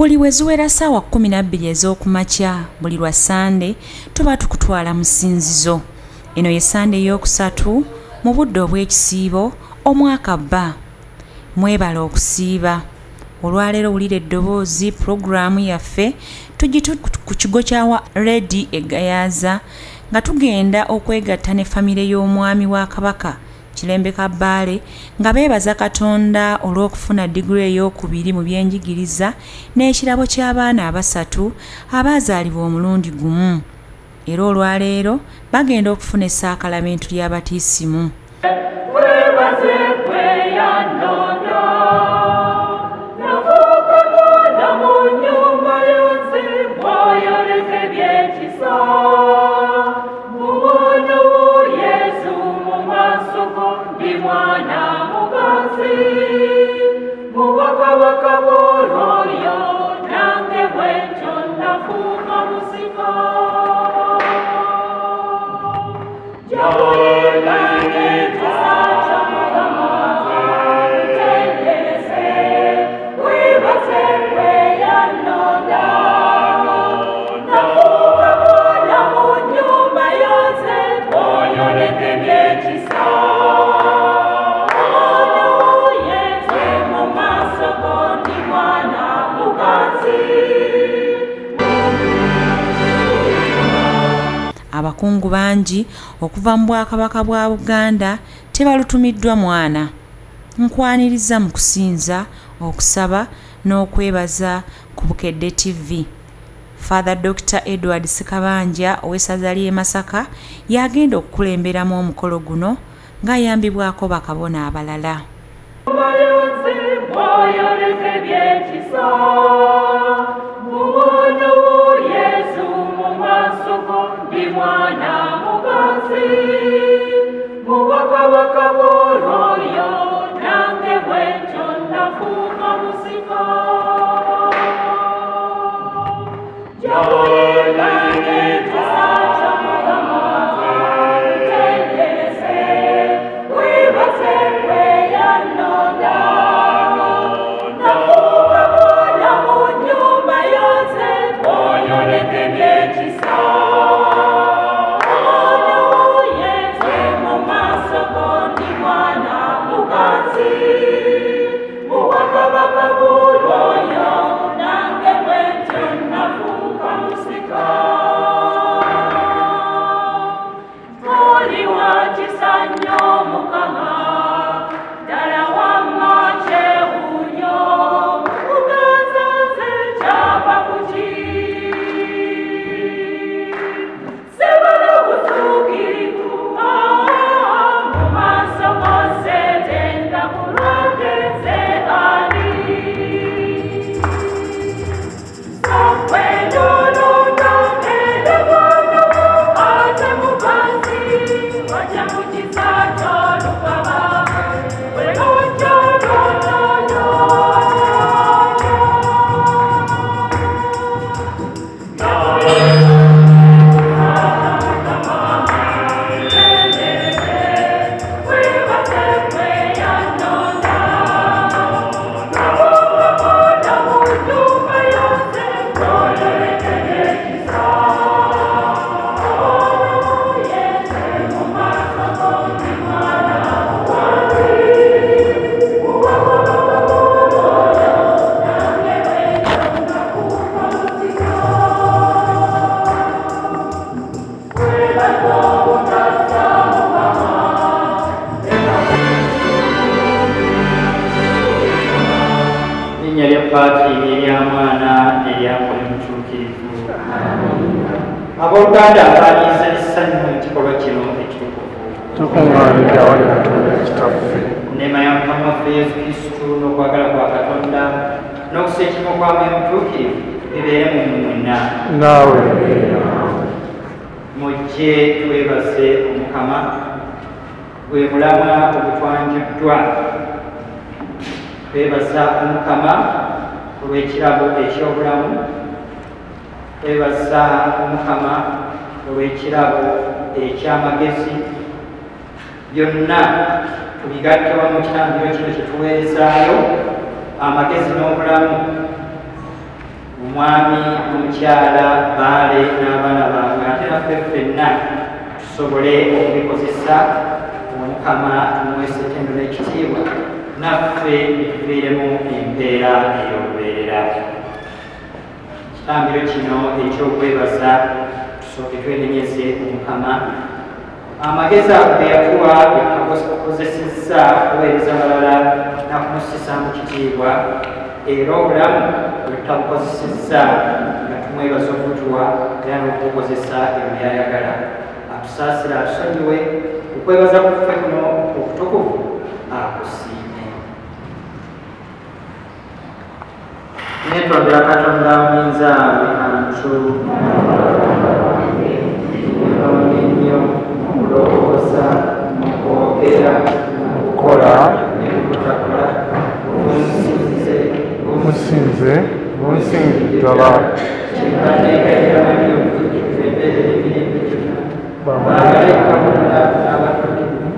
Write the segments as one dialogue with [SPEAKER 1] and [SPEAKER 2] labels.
[SPEAKER 1] Buli weziwera ssaawa 12 ez'okumakya buli lwa Sande tuba tukutwala mu ssinzizo. Eno ye Sande ey'okusatu mu budde obw'ekisiibo omwaka bba. Mwebala okusiiba. Olwaleero wulira eddoboozi pulogulaamu yaffe tugitu ku kigo kya Lady Egayaaza nga tugenda okwegatta ne famire y'omwami wa Kabaka Kirembe Kabbaale nga beebaza Katonda olw'okufuna diguli ey'okubiri mu byenjigiriza n'ekirabo ky'abaana abasatu abaazaalibwa omulundi gumu. Era olwaleero bagenda okufuna essaakalamentu ly'abatiisimu. Abakungu bangi okuva mu Bwakabaka bwa Buganda tebalutumiddwa mwana. Nkwaniriza mu kusinza, okusaba n'okwebaza ku Bukedde TV. Father Dr. Edward Sekabanja ow'essaza ly'e Masaka yagenda okukulemberamu omukolo guno ng'ayambibwako bakabona abalala.
[SPEAKER 2] Abooluganda abaaliisa essanyu mu kikolwa kino ekitukuvu.
[SPEAKER 3] Tukuŋŋaanidde awali Katonda Kitaffe.
[SPEAKER 2] Enneema ya Mukama waffe Yesu Kristo n'okwagala kwa Katonda n'okuseekima kwa Mwoyo Mutuukirivu bibeere mu mmwe mwenna.
[SPEAKER 3] Naawe.
[SPEAKER 2] Mujje twebaze Omukama gwe mulamwa ogutwanjuddwa. Twebaza Omukama olw'ekirabo eky'obulamu. Twebaza Omukama olw'ekirabo eky'amagezi. Byonna tubigatte wamu mu kitambiro kino kye tuweerezaayo amagezi n'obulamu omwami omukyala baale n'abaana bange ate naffe ffenna tusobole okubikozesa omukama tumuweesettendo n'ekitiibwa naffe bituviiremu empeera ey'olubeerera. Ekitambiro kino eky'okwebaza tusooke twenenyeze omukama amagezi ago ge yatuwa bekakozesezza okuweereza abalala nakumussisa mu kitiibwa era obulamu bwe tutabukozesezza nga tumwebaza okutuwa era n'okubukozesa ebyo byayagala. Atusaasira atusonyiwe okwebaza kuffe kuno okutukuvu akusiime. Neetondera Katonda omuyinza abantu ennyo mu kulowooza, mu kwogera, mu kukola ne mu butakola.
[SPEAKER 3] Musinze ddala
[SPEAKER 2] bamalayika bonna n'abatukuvu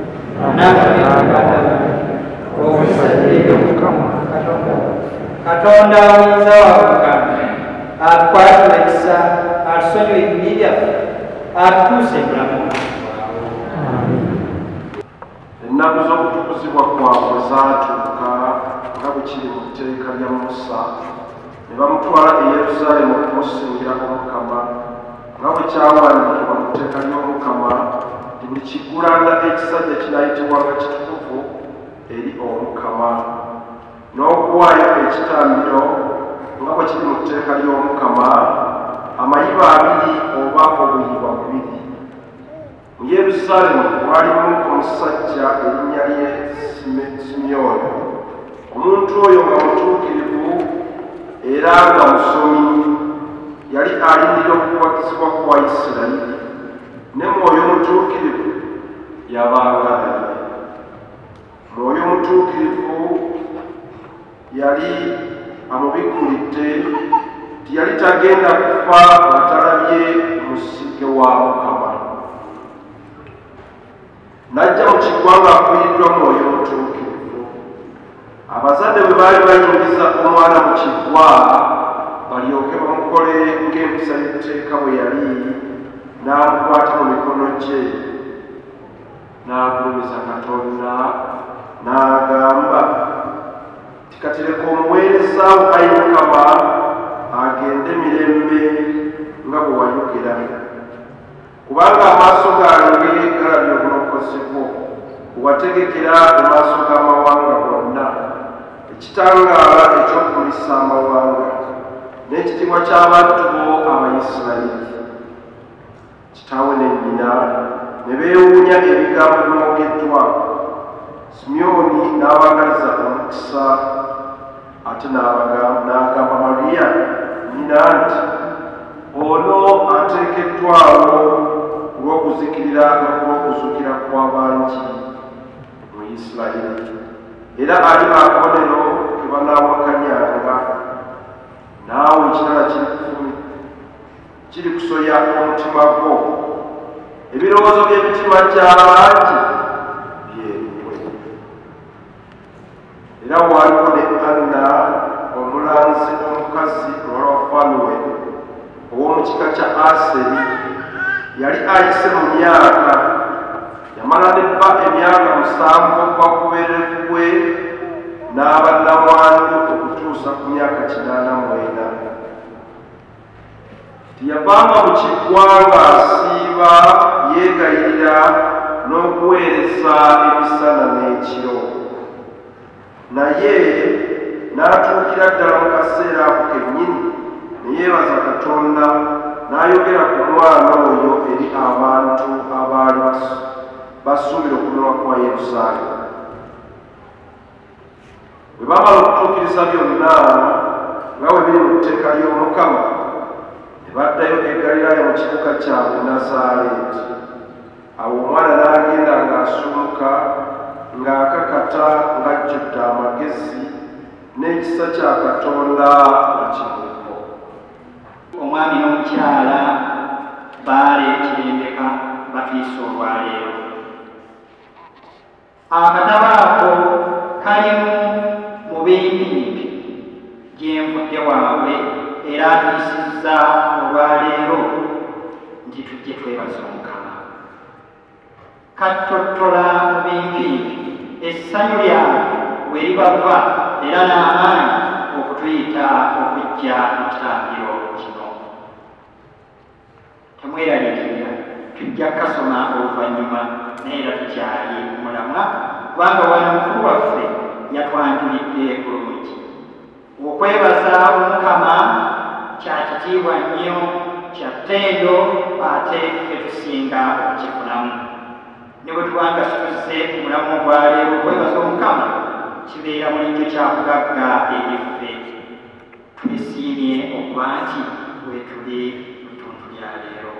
[SPEAKER 2] Katonda omuyinza wavuga atukwatula ekisa, atusonyiwa ebibi byaffe, atutuuse bulamu bwawe.
[SPEAKER 4] Ennaku z'okutukuzibwa kwabwe zaatuuka nga bwe kiri mu tteeka lya Musa, ne bamutwala e Yerusaalemi okumusingira Omukama, nga bwe kyawandiikibwa mu tteeka ly'Omukama nti buli kiggulanda ekisajja kinaayitibwanga kitukuvu eri Omukama, n'okuwaayo ekitambiro nga bwe kiri mu tteeka ly'Omukama amayiba 2 oba obuyiba 2. Mu Yerusaalemi mwalimu omusajja erinnya lye Simyoni. Omuntu oyo nga mutuukirivu era nga musomi, yali alindira okubatizibwa kwa Isirayiri, ne Mwoyo Mutuukirivu yabanga naye. Mwoyo Mutuukirivu yali amubikkulidde nti yali tagenda kufa nga talabye musike wa Mukama. Najja mu kiggwa ng'afuuyiddwa Mwoyo Mutuukirivu. Abazadde bwe baali bayingiza omwana mu kiggwa balyoke bamukole ng'empisa y'etteeka bwe yali, n'amukwata mu mikono gye n'agulumiza Katonda n'agamba nti kati leka omuweereza wo Ayi Mukama agende mirembe nga bwe wayogera, kubanga amaaso gange galabye obulokozi bwo bwewategekera mu maaso g'amawanga gonna, ekitangaala eky'okulisa amawanga n'ekitiibwa ky'abantu bo Abayisirayiri. Kitaawe ne nnyina ne beewuunya ebigambo bimwogeddwa. Simyoni n'abagaliza omukisa, ate n'agamba Mariya nnyina nti ono ateekeddwawo olw'okuzikirira n'olw'okuzuukira kw'abangi mu Isirayiri, era ali akabonero ke banaawakanyanga. Naawe ekirala kiri kusoya omutima gwo, ebirowoozo by'emitima gy'abangi byerukwe. Era waaliwo ne Anna omulanzi omukazi muwala wa Fanuweli ow'omu kika kya Aseri, yali ayise mu myaka, yamala ne bba emyaka 7 okuva ku buberevu bwe n'aba nnamwandu okutuusa ku myaka 89. Tiyavanga mu kiggwa ng'asiiba yeegayirira n'okuweereza emisana n'ekiro, naye n'atuukira ddala mu kaseera ako kennyini ne yeebaza Katonda, n'ayogera ku mwana oyo eri abantu abaali basuubira okunoba kwa Yerusaalemi. Bwe bamala okutuukiriza byonna nga bwe biri mu tteeka ly'Omukama, ne baddayo e Ggaliraaya mu kibuga kyabwe Nazaaleeti. Awo omwana n'agenda ng'asumuka ng'akakata ng'ajjudde amagezi n'ekisa kya Katonda nga kimuliko.
[SPEAKER 2] Omwami n'omukyala baale kirembeka batiisa olwaleero. Akatabo ako kalimu mu bimpimpi gye nvudde waabwe era atuyisizza olwaleero nti tujje twebaza Omukama. Kattottola mu bimpimpi essanyu lyabwe we libava era n'amaanyi okutuyita okujja mu kitambiro kino. Temweraliikirira, tujja kasoma oluvannyuma naye era tukyali mulamwa kubanga wano mukulu waffe yatwanjulidde bulungi. Okwebaza Omukama kya kitiibwa nnyo, kya ttendo ate ffe tusinga okukifunamu. Ne bwe tubanga situzze ku mulamu ogwaleero okwebaza Omukama kibeera bulijjo kya bugagga eri ffe. Tulisiimye okuba nti we tuli mu ttuntu lya leero.